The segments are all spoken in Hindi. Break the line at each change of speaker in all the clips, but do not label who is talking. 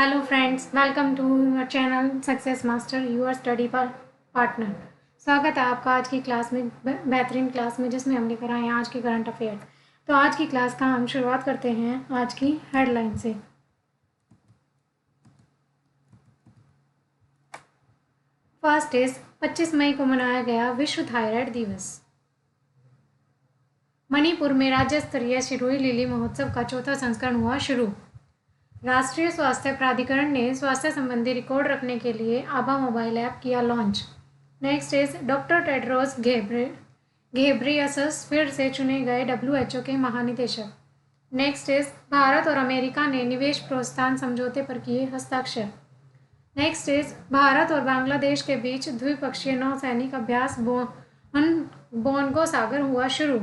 Hello friends, welcome to your channel success master your study partner. स्वागत है आपका आज की क्लास में, बेहतरीन क्लास में, जिसमें हम लेकर आए हैं आज के करंट अफेयर्स। तो आज की क्लास का हम शुरुआत करते हैं आज की हेडलाइन से। फर्स्ट इज 25 मई को मनाया गया विश्व थायराइड दिवस। मणिपुर में राज्य स्तरीय सिरोही लिली महोत्सव का चौथा संस्करण हुआ शुरू। राष्ट्रीय स्वास्थ्य प्राधिकरण ने स्वास्थ्य संबंधी रिकॉर्ड रखने के लिए आभा मोबाइल ऐप किया launch. Next is doctor Tedros Ghebreyesus फिर से चुने गए WHO के महानिदेशक। नेक्स्ट इज भारत और अमेरिका ने निवेश प्रोत्साहन समझौते पर किए हस्ताक्षर। नेक्स्ट इज भारत और बांग्लादेश के बीच द्विपक्षीय नौसैनिक अभ्यास बोनगो सागर हुआ शुरू।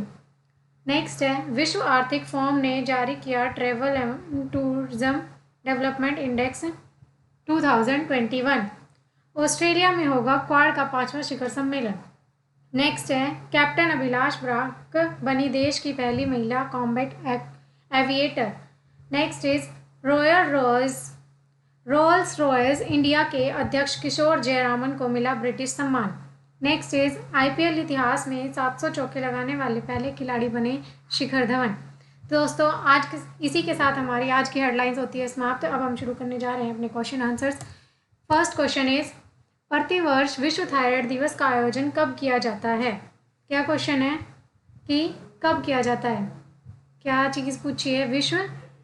नेक्स्ट है विश्व आर्थिक फोरम ने जारी किया travel and tourism development index 2021। Australia में होगा क्वाड का 5वां शिखर सम्मेलन। नेक्स्ट है कैप्टन अभिलाष ब्राक बनी देश की पहली महिला combat aviator. Next is Rolls Royce India के अध्यक्ष किशोर जयरामन को मिला ब्रिटिश सम्मान। नेक्स्ट इज IPL इतिहास में 700 चौके लगाने वाले पहले खिलाड़ी बने शिखर धवन। तो दोस्तों इसी के साथ हमारी आज की हेडलाइंस होती है समाप्त। अब हम शुरू करने जा रहे हैं अपने question answers. First question is प्रतिवर्ष विश्व थायराइड दिवस का आयोजन कब किया जाता है। क्या क्वेश्चन है कि कब किया जाता है, क्या चीज़ पूछी है। विश्व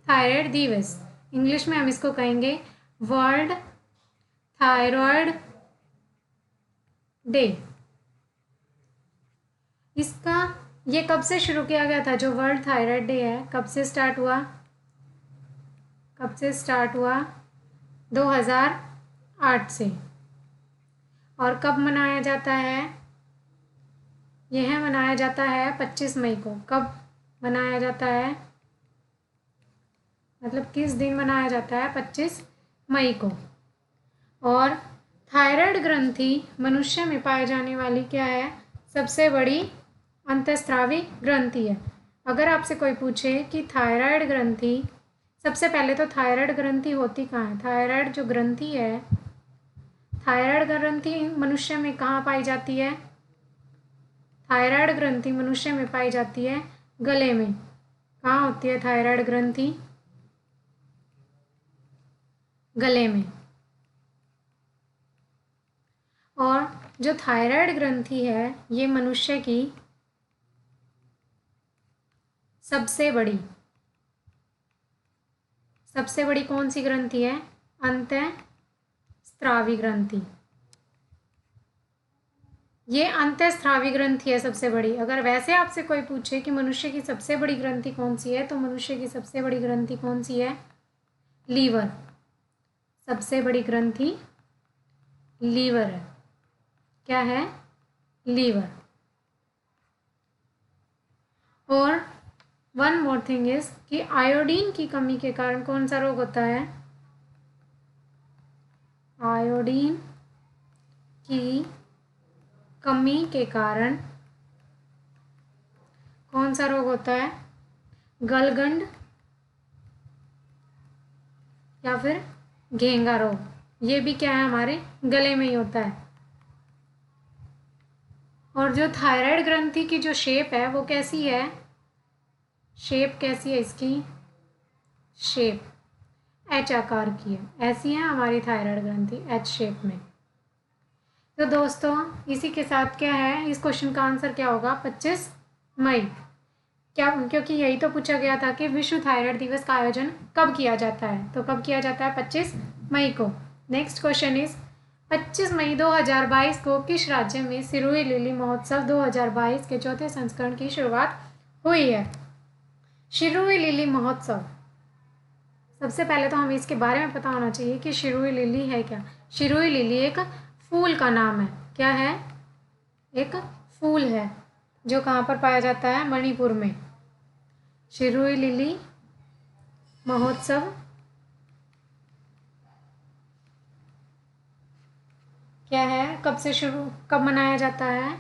थायराइड दिवस, इंग्लिश में हम इसको कहेंगे वर्ल्ड थायराइड डे। इसका ये कब से शुरू किया गया था, जो वर्ल्ड थायराइड डे है, कब से स्टार्ट हुआ 2008 से। और कब मनाया जाता है, यह मनाया जाता है 25 मई को। कब मनाया जाता है, मतलब किस दिन मनाया जाता है, 25 मई को। और थायराइड ग्रंथि मनुष्य में पाए जाने वाली क्या है, सबसे बड़ी अंतःस्रावी ग्रंथि है। अगर आपसे कोई पूछे कि थायराइड ग्रंथि, सबसे पहले तो थायराइड ग्रंथि होती कहाँ है। थायराइड जो ग्रंथि है, थायराइड ग्रंथि मनुष्य में कहाँ पाई जाती है। थायराइड ग्रंथि मनुष्य में पाई जाती है गले में। कहाँ होती है थायराइड ग्रंथि, गले में। और जो थायराइड ग्रंथि है, ये मनुष्य की सबसे बड़ी कौन सी ग्रंथि है, अंतःस्रावी ग्रंथि। ये अंतःस्रावी ग्रंथि है सबसे बड़ी। अगर वैसे आपसे कोई पूछे कि मनुष्य की सबसे बड़ी ग्रंथि कौन सी है, तो मनुष्य की सबसे बड़ी ग्रंथि कौन सी है, लीवर। सबसे बड़ी ग्रंथि लीवर है। क्या है, लीवर। और वन मोर थिंग इज कि आयोडीन की कमी के कारण कौन सा रोग होता है। आयोडीन की कमी के कारण कौन सा रोग होता है, गलगंड या फिर घेंगा रोग। ये भी क्या है, हमारे गले में ही होता है। और जो थायराइड ग्रंथि की जो शेप है वो कैसी है, शेप कैसी है इसकी, शेप H आकार की है। ऐसी है हमारी थायराइड ग्रंथि, H शेप में। तो दोस्तों इसी के साथ क्या है, इस क्वेश्चन का आंसर क्या होगा, 25 मई। क्या, क्योंकि यही तो पूछा गया था कि विश्व थायराइड दिवस का आयोजन कब किया जाता है, तो कब किया जाता है, 25 मई को। नेक्स्ट क्वेश्चन इज 25 मई 2022 को किस राज्य में सिरोही लिली महोत्सव 2022 के चौथे संस्करण की शुरुआत हुई है। सिरोही लिली महोत्सव, सबसे पहले तो हमें इसके बारे में पता होना चाहिए कि सिरोही लिली है क्या। सिरोही लिली एक फूल का नाम है। क्या है, एक फूल है जो कहाँ पर पाया जाता है, मणिपुर में। सिरोही लिली महोत्सव क्या है, कब मनाया जाता है,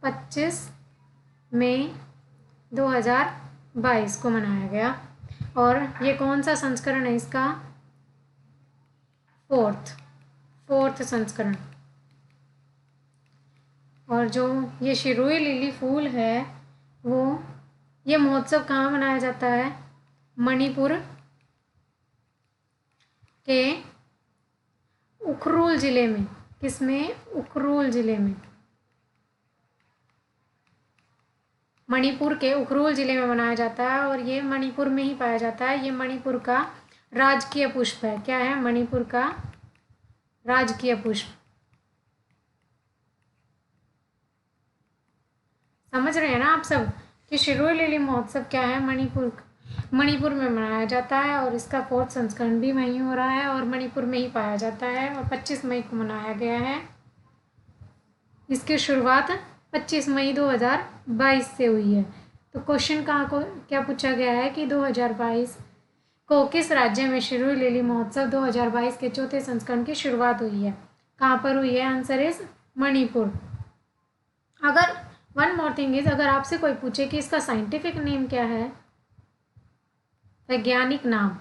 25 मई 2022 को मनाया गया। और ये कौन सा संस्करण है इसका, फोर्थ संस्करण। और जो ये शिरुई लिली फूल है वो, ये महोत्सव कहाँ मनाया जाता है? मणिपुर के उखरुल जिले में। किसमें? उखरुल जिले में। मणिपुर के उखरुल जिले में मनाया जाता है और ये मणिपुर में ही पाया जाता है। ये मणिपुर का राजकीय पुष्प है। क्या है? मणिपुर का राजकीय पुष्प। समझ रहे हैं ना आप सब कि शिरुई लिली महोत्सव क्या है? मणिपुर में मनाया जाता है और इसका 4th संस्करण भी वहीं हो रहा है और मणिपुर में ही पाया जाता है और 25 मई को मनाया गया है। इसकी शुरुआत 25 मई 2022 से हुई है। तो क्वेश्चन क्या पूछा गया है कि 2022 को किस राज्य में शिरुई लिली महोत्सव 2022 के 4थे संस्करण की शुरुआत हुई है? कहाँ पर हुई है? Answer is Manipur. अगर वन मोर थिंग इज, अगर आपसे कोई पूछे कि इसका साइंटिफिक नेम क्या है, वैज्ञानिक नाम,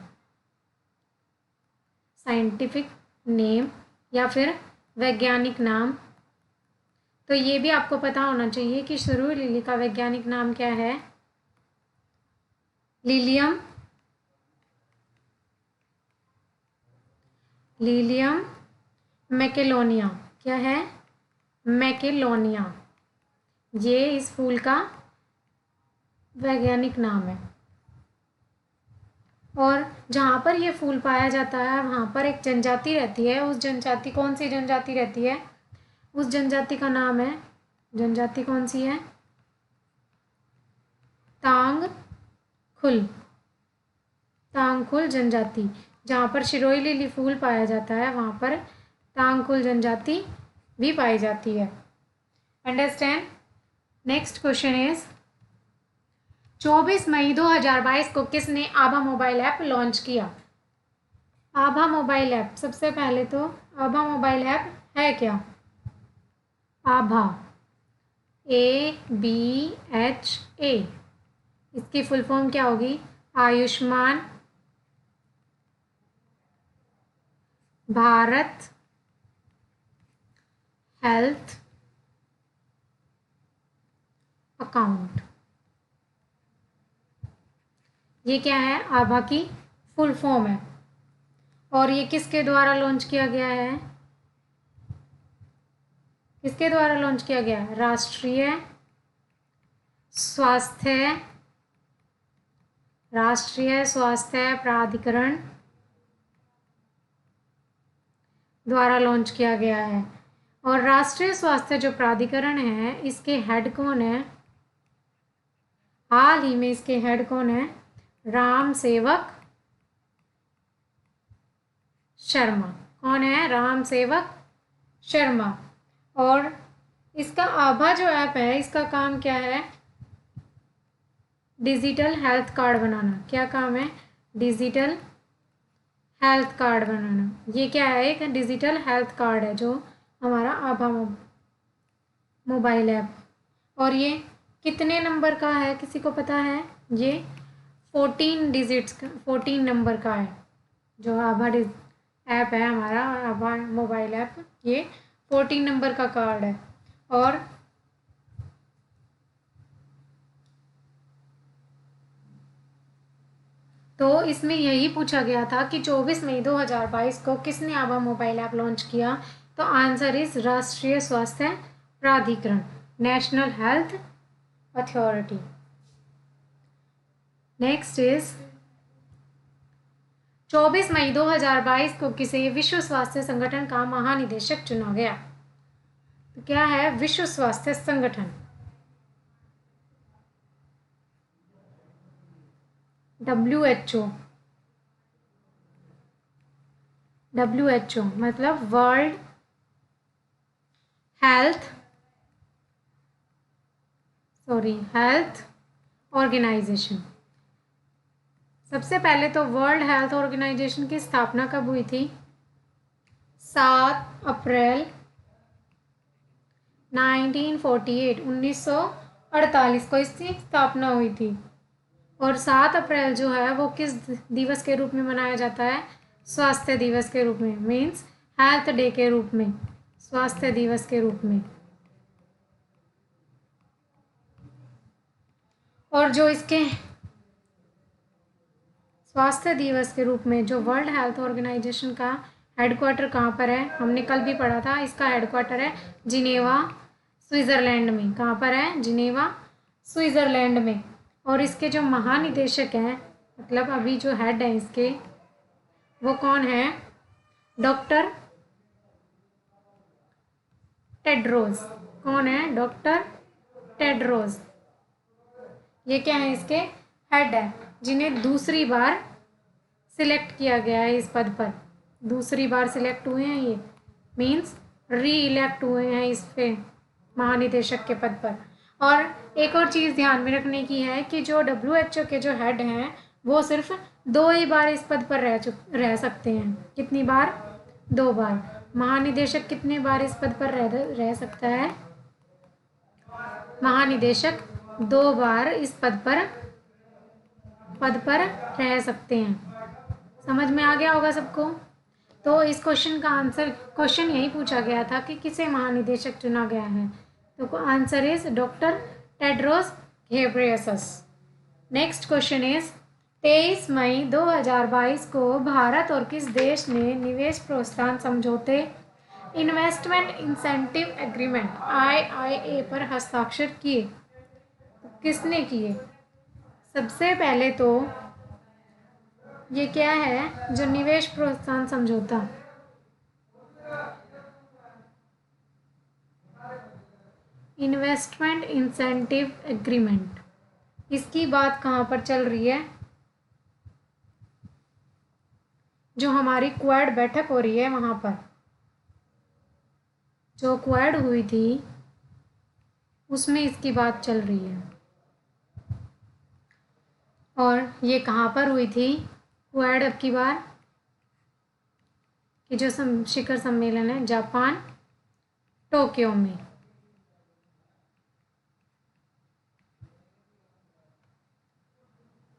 साइंटिफिक नेम या फिर वैज्ञानिक नाम, तो ये भी आपको पता होना चाहिए कि शिरुई लिली का वैज्ञानिक नाम क्या है? लीलियम मैकेलोनिया। क्या है? मैकेलोनिया। ये इस फूल का वैज्ञानिक नाम है। और जहाँ पर ये फूल पाया जाता है वहाँ पर एक जनजाति रहती है। उस जनजाति, कौन सी जनजाति रहती है? उस जनजाति का नाम है, जनजाति कौन सी है? तांगखुल जनजाति। जहाँ पर शिरुई लिली फूल पाया जाता है वहाँ पर तांगखुल जनजाति भी पाई जाती है। अंडरस्टैंड? नेक्स्ट क्वेश्चन इज 24 मई 2022 को किसने आभा मोबाइल ऐप लॉन्च किया? आभा मोबाइल ऐप, सबसे पहले तो आभा मोबाइल ऐप है क्या? आभा, ABHA, इसकी फुल फॉर्म क्या होगी? Ayushman Bharat health account. ये क्या है? आभा की फुल फॉर्म है। और ये किसके द्वारा लॉन्च किया गया है? किसके द्वारा लॉन्च किया गया? राष्ट्रीय स्वास्थ्य प्राधिकरण द्वारा लॉन्च किया गया है। और राष्ट्रीय स्वास्थ्य जो प्राधिकरण है, इसके हेड कौन है? हाल ही में इसके हेड कौन है? राम सेवक शर्मा। कौन है? राम सेवक शर्मा। और इसका आभा जो ऐप है, इसका काम क्या है? डिजिटल हेल्थ कार्ड बनाना। क्या काम है? डिजिटल हेल्थ कार्ड बनाना। ये क्या है? एक डिजिटल हेल्थ कार्ड है जो हमारा आभा मोबाइल ऐप। और ये कितने नंबर का है? किसी को पता है? ये 14 डिजिट्स का, 14 नंबर का है जो आभा ऐप है हमारा, आभा मोबाइल ऐप। ये 14 नंबर का कार्ड है। और तो इसमें यही पूछा गया था कि 24 मई 2022 को किसने आभा मोबाइल ऐप लॉन्च किया? तो आंसर इज राष्ट्रीय स्वास्थ्य प्राधिकरण, national health authority. Next is 24 मई 2022 को किसे विश्व स्वास्थ्य संगठन का महानिदेशक चुना गया? तो क्या है? विश्व स्वास्थ्य संगठन, WHO मतलब वर्ल्ड हेल्थ ऑर्गेनाइजेशन। सबसे पहले तो वर्ल्ड हेल्थ ऑर्गेनाइजेशन की स्थापना कब हुई थी? 7 अप्रैल 1948 को इसकी स्थापना हुई थी। और 7 अप्रैल जो है वो किस दिवस के रूप में मनाया जाता है? स्वास्थ्य दिवस के रूप में, मीन्स हेल्थ डे के रूप में, स्वास्थ्य दिवस के रूप में। और जो इसके स्वास्थ्य दिवस के रूप में जो वर्ल्ड हेल्थ ऑर्गेनाइजेशन का हेडक्वार्टर कहाँ पर है, हमने कल भी पढ़ा था, इसका हेडक्वार्टर है जिनेवा, स्विट्ज़रलैंड में। कहाँ पर है? जिनेवा, स्विट्ज़रलैंड में। और इसके जो महानिदेशक हैं, मतलब अभी जो हेड हैं इसके, वो कौन है? Doctor Tedros. कौन है? Doctor Tedros. ये क्या है? इसके हेड है, जिन्हें दूसरी बार सिलेक्ट किया गया है इस पद पर। दूसरी बार सिलेक्ट हुए हैं ये, मीन्स री इलेक्ट हुए हैं इस पे महानिदेशक के पद पर। और एक और चीज़ ध्यान में रखने की है कि जो WHO के जो हेड हैं वो सिर्फ 2 ही बार इस पद पर रह सकते हैं। कितनी बार? 2 बार। महानिदेशक कितने बार इस पद पर रह सकता है? महानिदेशक 2 बार इस पद पर रह सकते हैं। समझ में आ गया होगा सबको? तो इस क्वेश्चन का आंसर, क्वेश्चन यही पूछा गया था कि किसे महानिदेशक चुना गया है, तो answer is doctor Tedros Ghebreyesus. Next question is 23 मई 2022 को भारत और किस देश ने निवेश प्रोत्साहन समझौते, इन्वेस्टमेंट इंसेंटिव एग्रीमेंट IIA पर हस्ताक्षर किए? किसने किए? सबसे पहले तो ये क्या है? जो निवेश प्रोत्साहन समझौता, इन्वेस्टमेंट इंसेंटिव एग्रीमेंट, इसकी बात कहाँ पर चल रही है? जो हमारी क्वाड बैठक हो रही है वहाँ पर, जो क्वाड हुई थी उसमें इसकी बात चल रही है। और ये कहाँ पर हुई थी क्वाड अब की बार? कि जो शिखर सम्मेलन है जापान, टोक्यो में।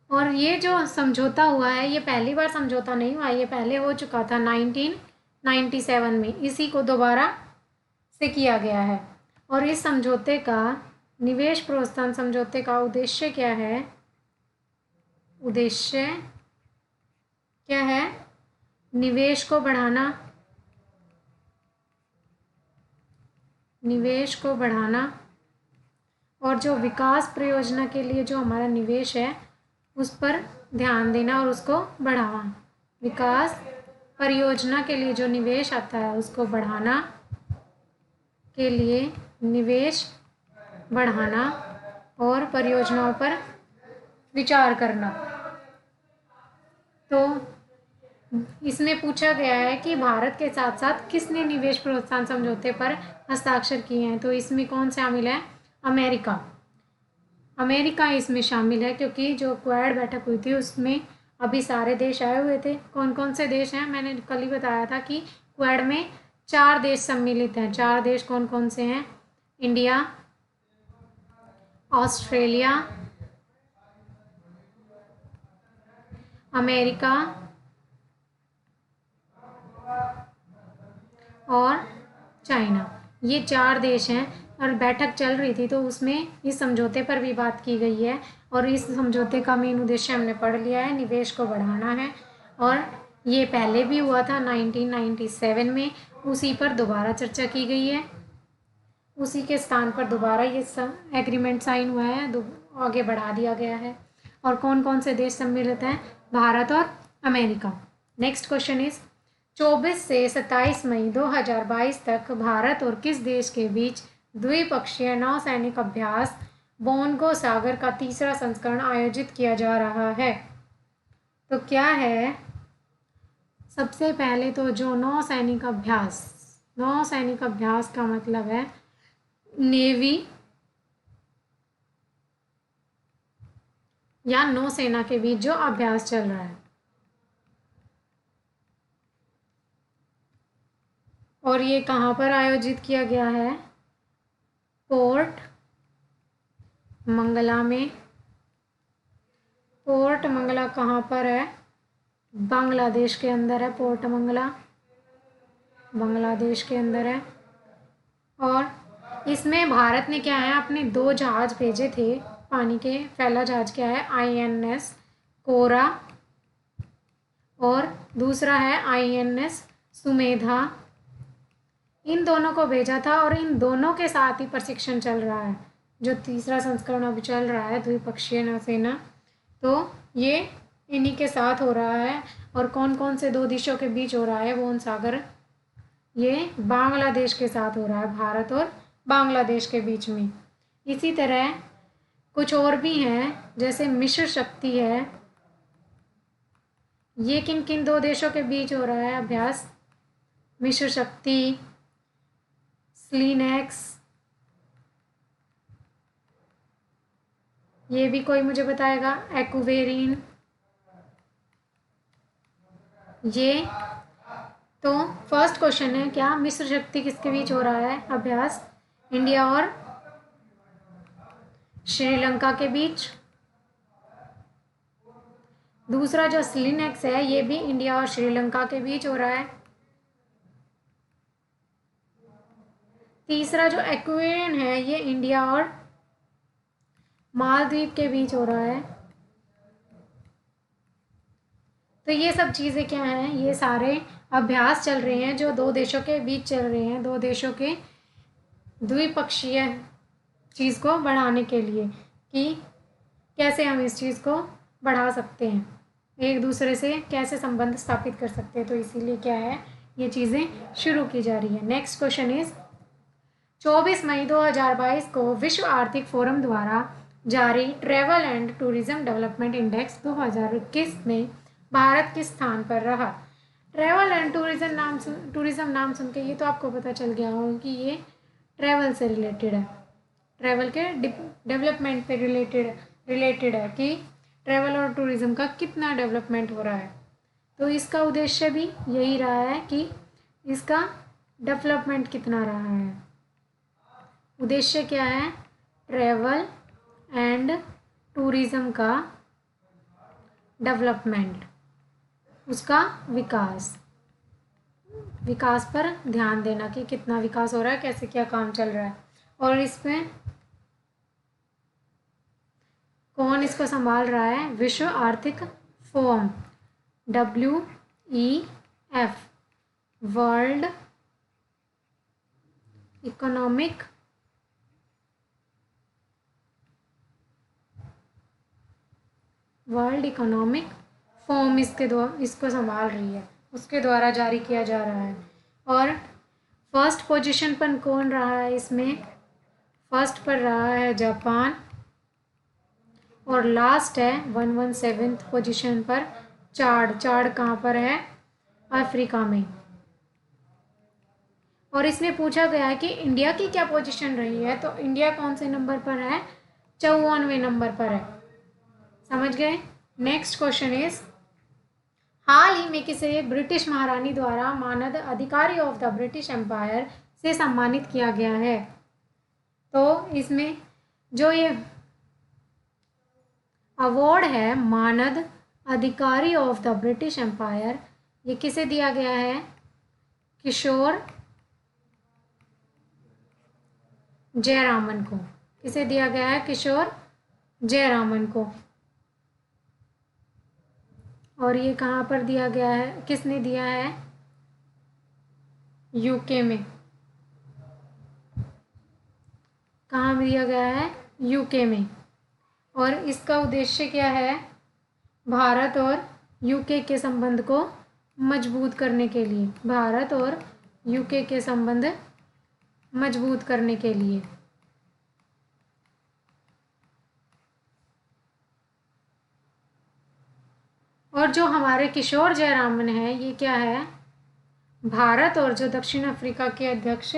और ये जो समझौता हुआ है ये पहली बार समझौता नहीं हुआ, ये पहले हो चुका था 1997 में, इसी को दोबारा से किया गया है। और इस समझौते का, निवेश प्रोत्साहन समझौते का उद्देश्य क्या है? उद्देश्य क्या है? निवेश को बढ़ाना, निवेश को बढ़ाना, और जो विकास परियोजना के लिए जो हमारा निवेश है उस पर ध्यान देना और उसको बढ़ावा। विकास परियोजना के लिए जो निवेश आता है उसको बढ़ाना के लिए निवेश बढ़ाना और परियोजनाओं पर विचार करना। तो इसमें पूछा गया है कि भारत के साथ साथ किसने निवेश प्रोत्साहन समझौते पर हस्ताक्षर किए हैं, तो इसमें कौन शामिल है? अमेरिका। अमेरिका इसमें शामिल है, क्योंकि जो क्वाड बैठक हुई थी उसमें अभी सारे देश आए हुए थे। कौन कौन से देश हैं? मैंने कल ही बताया था कि क्वाड में 4 देश सम्मिलित हैं। 4 देश कौन कौन से हैं? इंडिया, ऑस्ट्रेलिया, अमेरिका और चाइना। ये 4 देश हैं। और बैठक चल रही थी तो उसमें इस समझौते पर भी बात की गई है। और इस समझौते का मेन उद्देश्य हमने पढ़ लिया है, निवेश को बढ़ाना है। और ये पहले भी हुआ था 1997 में, उसी पर दोबारा चर्चा की गई है, उसी के स्थान पर दोबारा ये एग्रीमेंट साइन हुआ है, आगे बढ़ा दिया गया है। और कौन कौन से देश सम्मिलित हैं? भारत और अमेरिका। नेक्स्ट क्वेश्चन इज 24 से 27 मई 2022 तक भारत और किस देश के बीच द्विपक्षीय नौसैनिक अभ्यास बोनगो सागर का तीसरा संस्करण आयोजित किया जा रहा है? तो क्या है? सबसे पहले तो जो नौसैनिक अभ्यास, नौसैनिक अभ्यास का मतलब है नेवी या नौसेना के बीच जो अभ्यास चल रहा है। और ये कहाँ पर आयोजित किया गया है? पोर्ट मंगला में। पोर्ट मंगला कहाँ पर है? बांग्लादेश के अंदर है पोर्ट मंगला। बांग्लादेश के अंदर है। और इसमें भारत ने क्या है, अपने 2 जहाज़ भेजे थे पानी के। पहला जहाज़ क्या है, INS कोरा, और दूसरा है INS सुमेधा। इन दोनों को भेजा था और इन दोनों के साथ ही प्रशिक्षण चल रहा है। जो तीसरा संस्करण अभी चल रहा है द्विपक्षीय नौसेना, तो ये इन्हीं के साथ हो रहा है। और कौन कौन से 2 देशों के बीच हो रहा है, वो उन सागर, ये बांग्लादेश के साथ हो रहा है, भारत और बांग्लादेश के बीच में। इसी तरह कुछ और भी हैं, जैसे मिश्र शक्ति है। ये किन किन 2 देशों के बीच हो रहा है अभ्यास, मिश्र शक्ति, स्लिनेक्स, ये भी कोई मुझे बताएगा, एक्वेरिन, ये। तो फर्स्ट क्वेश्चन है क्या, मिश्र शक्ति किसके बीच हो रहा है अभ्यास, इंडिया और श्रीलंका के बीच। दूसरा जो स्लिनेक्स है, ये भी इंडिया और श्रीलंका के बीच हो रहा है। तीसरा जो एक्वेरियन है, ये इंडिया और मालदीव के बीच हो रहा है। तो ये सब चीज़ें क्या हैं, ये सारे अभ्यास चल रहे हैं जो 2 देशों के बीच चल रहे हैं, 2 देशों के द्विपक्षीय चीज़ को बढ़ाने के लिए, कि कैसे हम इस चीज़ को बढ़ा सकते हैं, एक दूसरे से कैसे संबंध स्थापित कर सकते हैं। तो इसीलिए क्या है, ये चीज़ें शुरू की जा रही है। नेक्स्ट क्वेश्चन इज, 24 मई 2022 को विश्व आर्थिक फोरम द्वारा जारी travel and tourism development index 2021 में भारत किस स्थान पर रहा। ट्रैवल एंड टूरिज्म नाम सुन के ये तो आपको पता चल गया होगा कि ये ट्रैवल से रिलेटेड है, ट्रैवल के डेवलपमेंट पे रिलेटेड है कि ट्रैवल और टूरिज्म का कितना डेवलपमेंट हो रहा है। तो इसका उद्देश्य भी यही रहा है कि इसका डेवलपमेंट कितना रहा है। उद्देश्य क्या है, ट्रैवल एंड टूरिज्म का डेवलपमेंट, उसका विकास पर ध्यान देना कि कितना विकास हो रहा है, कैसे क्या काम चल रहा है। और इसमें कौन इसको संभाल रहा है, विश्व आर्थिक forum, WEF, world economic forum इसको संभाल रही है, उसके द्वारा जारी किया जा रहा है। और फर्स्ट पोजीशन पर कौन रहा है इसमें, फर्स्ट पर रहा है जापान, और लास्ट है 117th पोजीशन पर चाड कहाँ पर है, अफ्रीका में। और इसमें पूछा गया है कि इंडिया की क्या पोजीशन रही है, तो इंडिया कौन से नंबर पर है, 54वें नंबर पर है। समझ गए। नेक्स्ट क्वेश्चन इज, हाल ही में किसे ब्रिटिश महारानी द्वारा मानद अधिकारी ऑफ द ब्रिटिश एम्पायर से सम्मानित किया गया है। तो इसमें जो ये अवार्ड है मानद अधिकारी ऑफ द ब्रिटिश एम्पायर, ये किसे दिया गया है, किशोर जयरामन को। किसे दिया गया है, किशोर जयरामन को। और ये कहाँ पर दिया गया है, किसने दिया है, यूके में। कहाँ दिया गया है, यूके में। और इसका उद्देश्य क्या है, भारत और यूके के संबंध को मजबूत करने के लिए, भारत और यूके के संबंध मजबूत करने के लिए। और जो हमारे किशोर जयरामन है, ये क्या है, भारत और जो दक्षिण अफ्रीका के अध्यक्ष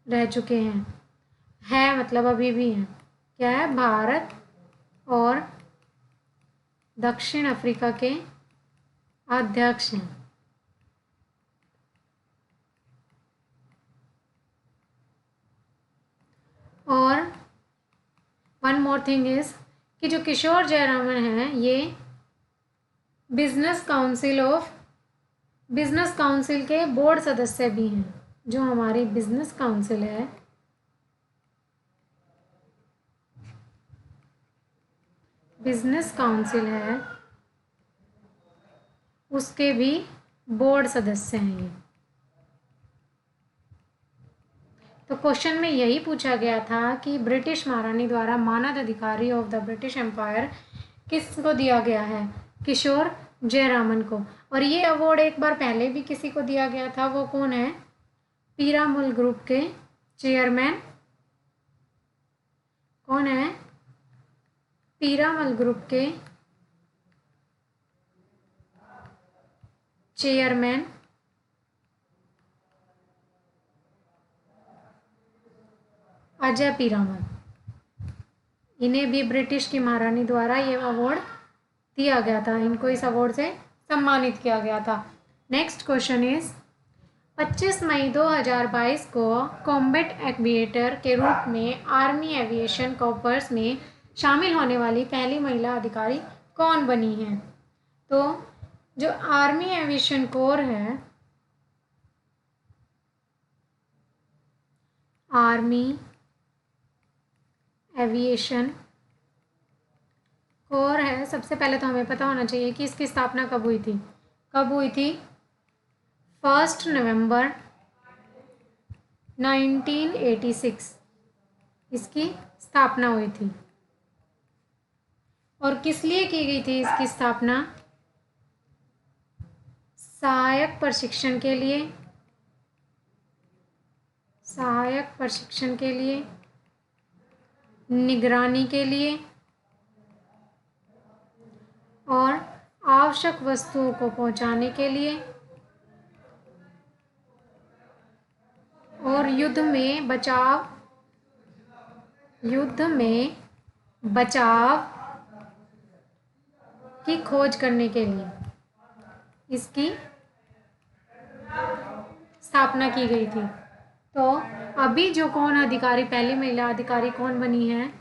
रह चुके हैं मतलब अभी भी हैं, क्या है, भारत और दक्षिण अफ्रीका के अध्यक्ष हैं। और वन मोर थिंग इज कि जो किशोर जयरामन हैं, ये business council of business council के बोर्ड सदस्य भी हैं। जो हमारी बिजनेस काउंसिल है, बिजनेस काउंसिल है, उसके भी बोर्ड सदस्य हैं ये। तो क्वेश्चन में यही पूछा गया था कि ब्रिटिश महारानी द्वारा मानद अधिकारी ऑफ द ब्रिटिश एम्पायर किसको दिया गया है? किशोर जयरामन को। और ये अवार्ड एक बार पहले भी किसी को दिया गया था, वो कौन है? पीरामल ग्रुप के चेयरमैन कौन है? पीरामल ग्रुप के चेयरमैन अजय पीरामल। इन्हें भी ब्रिटिश की महारानी द्वारा ये अवार्ड दिया गया था, इनको इस अवार्ड से सम्मानित किया गया था। नेक्स्ट क्वेश्चन इज 25 मई 2022 को कॉम्बैट एविएटर के रूप में आर्मी एविएशन कॉर्प्स में शामिल होने वाली पहली महिला अधिकारी कौन बनी है? तो जो आर्मी एविएशन कोर है, आर्मी एविएशन कोर है, सबसे पहले तो हमें पता होना चाहिए कि इसकी स्थापना कब हुई थी। कब हुई थी? 1 नवंबर 1986 इसकी स्थापना हुई थी। और किस लिए की गई थी इसकी स्थापना? सहायक प्रशिक्षण के लिए, सहायक प्रशिक्षण के लिए, निगरानी के लिए और आवश्यक वस्तुओं को पहुंचाने के लिए और युद्ध में बचाव की खोज करने के लिए इसकी स्थापना की गई थी। तो अभी जो कौन अधिकारी, पहली महिला अधिकारी कौन बनी है?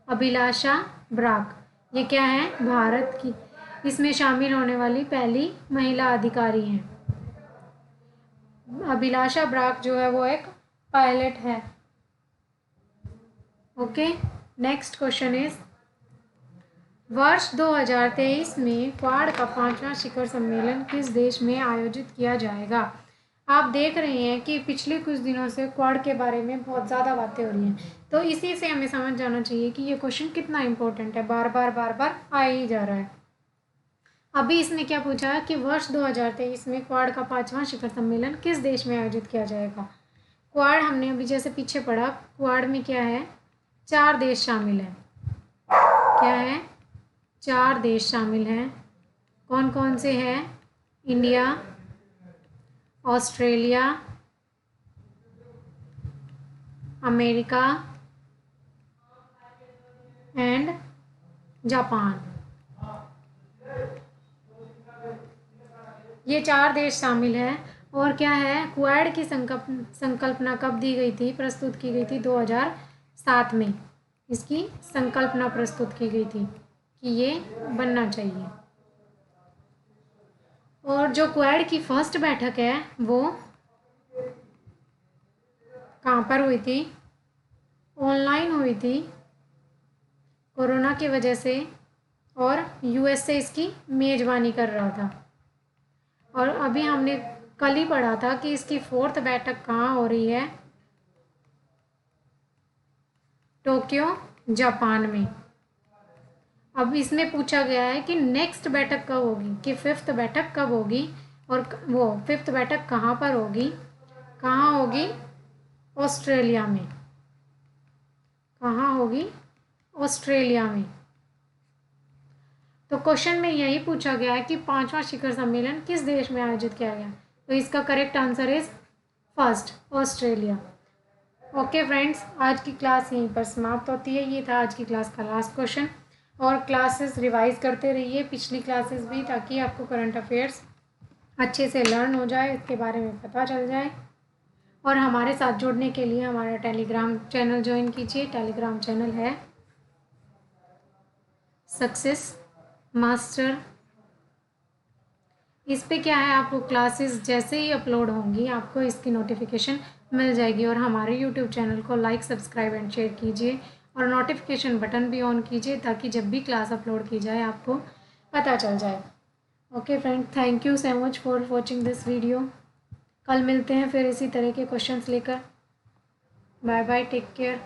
अभिलाषा ब्राक। ये क्या है? भारत की इसमें शामिल होने वाली पहली महिला अधिकारी हैं। अभिलाषा ब्राक जो है वो एक पायलट है। ओके, नेक्स्ट क्वेश्चन इज वर्ष 2023 में क्वाड का 5वां शिखर सम्मेलन किस देश में आयोजित किया जाएगा? आप देख रहे हैं कि पिछले कुछ दिनों से क्वाड के बारे में बहुत ज़्यादा बातें हो रही हैं, तो इसी से हमें समझ जाना चाहिए कि ये क्वेश्चन कितना इंपॉर्टेंट है, बार बार आ ही जा रहा है। अभी इसने क्या पूछा कि वर्ष 2023 में क्वाड का 5वां शिखर सम्मेलन किस देश में आयोजित किया जाएगा? क्वाड हमने अभी जैसे पीछे पढ़ा, क्वाड में क्या है? 4 देश शामिल हैं। क्या है? 4 देश शामिल हैं। कौन कौन से हैं? India, Australia, America and Japan. ये 4 देश शामिल हैं। और क्या है? क्वाड की संकल्पना कब दी गई थी, प्रस्तुत की गई थी? 2007 में इसकी संकल्पना प्रस्तुत की गई थी कि ये बनना चाहिए। और जो क्वाड की फर्स्ट बैठक है वो कहाँ पर हुई थी? ऑनलाइन हुई थी कोरोना की वजह से, और यूएस से इसकी मेज़बानी कर रहा था। और अभी हमने कल ही पढ़ा था कि इसकी 4th बैठक कहाँ हो रही है? टोक्यो, जापान में। अब इसमें पूछा गया है कि नेक्स्ट बैठक कब होगी, कि 5th बैठक कब होगी, और वो 5th बैठक कहाँ पर होगी? कहाँ होगी? ऑस्ट्रेलिया में। कहाँ होगी? ऑस्ट्रेलिया में। तो क्वेश्चन में यही पूछा गया है कि 5वां शिखर सम्मेलन किस देश में आयोजित किया गया? तो इसका correct answer is first, Australia. Okay friends, आज की क्लास यहीं पर समाप्त होती है। ये था आज की क्लास का लास्ट क्वेश्चन। और क्लासेस रिवाइज करते रहिए, पिछली क्लासेस भी, ताकि आपको करंट अफेयर्स अच्छे से लर्न हो जाए, इसके बारे में पता चल जाए। और हमारे साथ जुड़ने के लिए हमारा टेलीग्राम चैनल ज्वाइन कीजिए। टेलीग्राम चैनल है सक्सेस मास्टर। इस पे क्या है, आपको क्लासेस जैसे ही अपलोड होंगी आपको इसकी नोटिफिकेशन मिल जाएगी। और हमारे यूट्यूब चैनल को लाइक, सब्सक्राइब एंड शेयर कीजिए और नोटिफिकेशन बटन भी ऑन कीजिए ताकि जब भी क्लास अपलोड की जाए आपको पता चल जाए। Okay friend, thank you so much for watching this video. कल मिलते हैं फिर इसी तरह के क्वेश्चंस लेकर। Bye bye, take care.